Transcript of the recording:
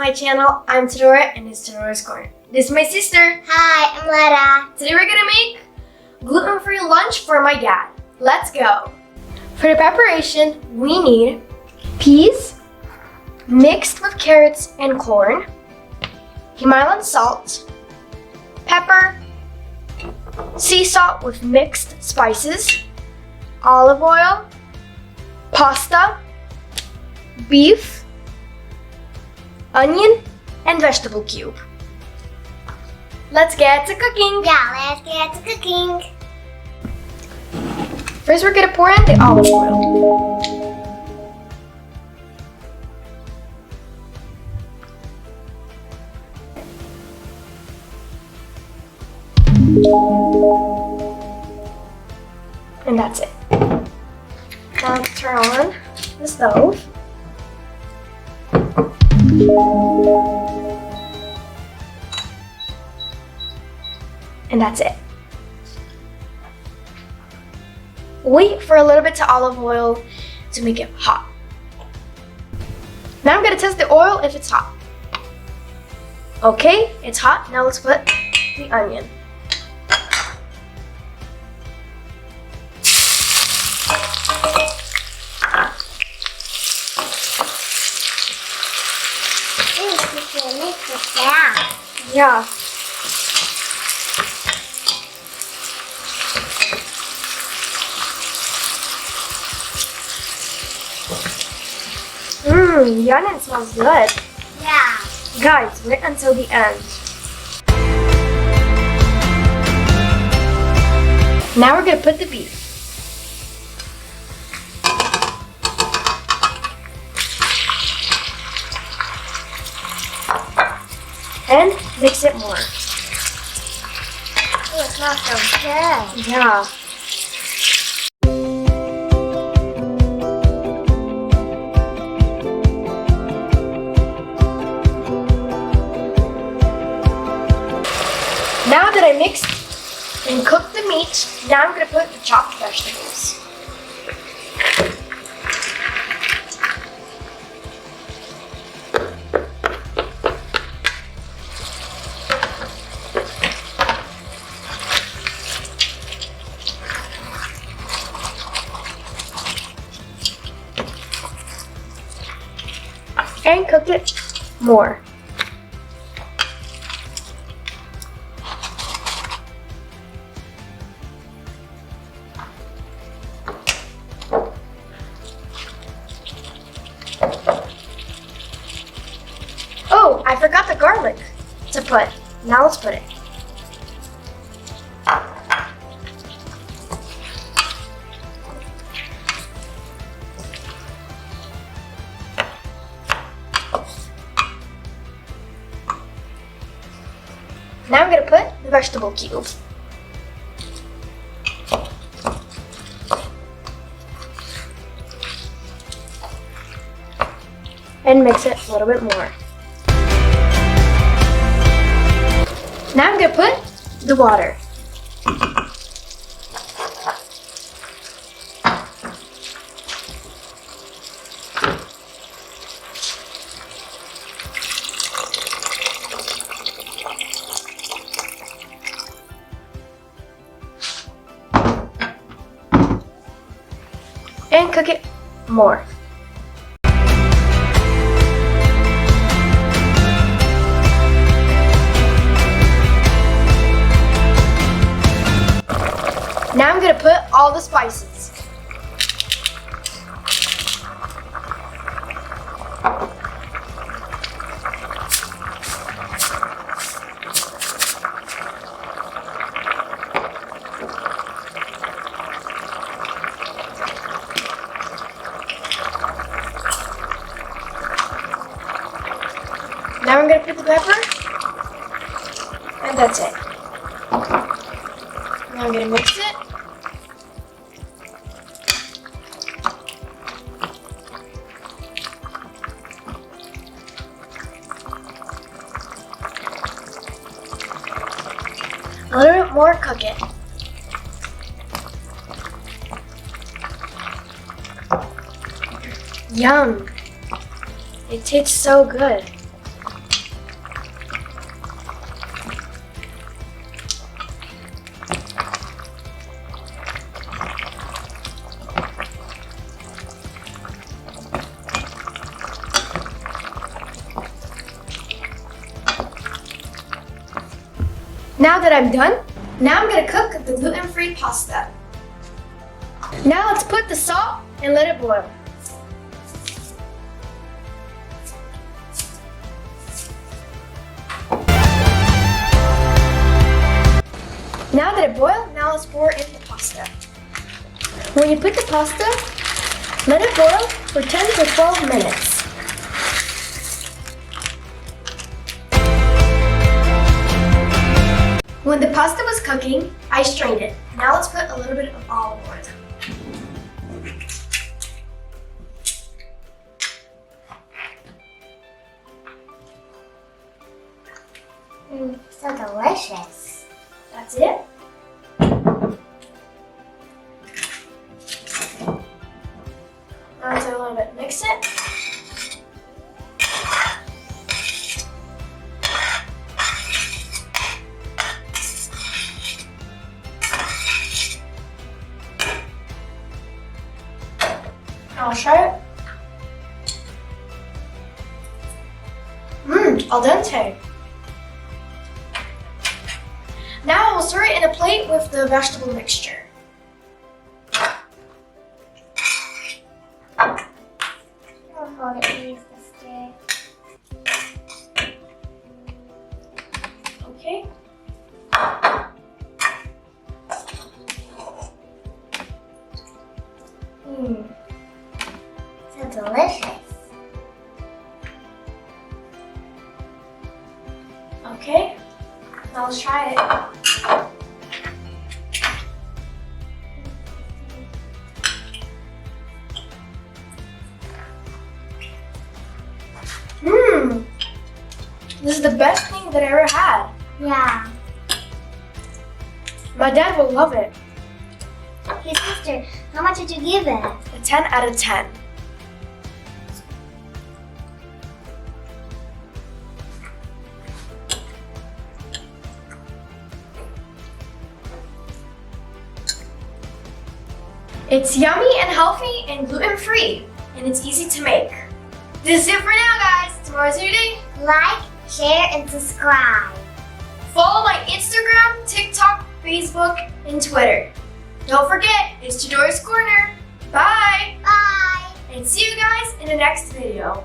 my channel. I'm Tadora and it's Tadora's Corner. This is my sister. Hi, I'm Letta. Today we're gonna make gluten-free lunch for my dad. Let's go. For the preparation, we need peas mixed with carrots and corn, Himalayan salt, pepper, sea salt with mixed spices, olive oil, pasta, beef, onion, and vegetable cube. Let's get to cooking. Yeah, let's get to cooking. First, we're gonna pour in the olive oil. And that's it. Now let's turn on the stove. And that's it. Wait for a little bit to olive oil to make it hot. Now I'm gonna test the oil if it's hot. Okay, it's hot. Now let's put the onion. Yeah. The onion smells good. Yeah. Guys, wait until the end. Now we're gonna put the beef. And mix it more. Oh, it smells so good. Yeah. Now that I mixed and cooked the meat, now I'm gonna put the chopped vegetables. And cook it more. Oh, I forgot the garlic to put. Now let's put it. Now I'm gonna put the vegetable cube. And mix it a little bit more. Now I'm gonna put the water. And cook it more. Now I'm gonna put all the spices. Now I'm gonna put the pepper, and that's it. Now I'm gonna mix it. A little bit more, cook it. Yum! It tastes so good. Now that I'm done, now I'm gonna cook the gluten-free pasta. Now let's put the salt and let it boil. Now that it boiled, now let's pour in the pasta. When you put the pasta, let it boil for 10 to 12 minutes. When the pasta was cooking, I strained it. Now let's put a little bit of olive oil. So delicious. That's it. Now let's a little bit mix it. I'll try it. Al dente. Now we'll stir it in a plate with the vegetable mixture. I'll hold it, please, sister. Okay. So delicious. Okay. Now let's try it. This is the best thing that I ever had. Yeah. My dad will love it. Hey, sister, how much did you give it? A 10 out of 10. It's yummy and healthy and gluten-free, and it's easy to make. This is it for now, guys. Tomorrow's a new day. Like, share, and subscribe. Follow my Instagram, TikTok, Facebook, and Twitter. Don't forget, it's Chidori's Corner. Bye! Bye! And see you guys in the next video.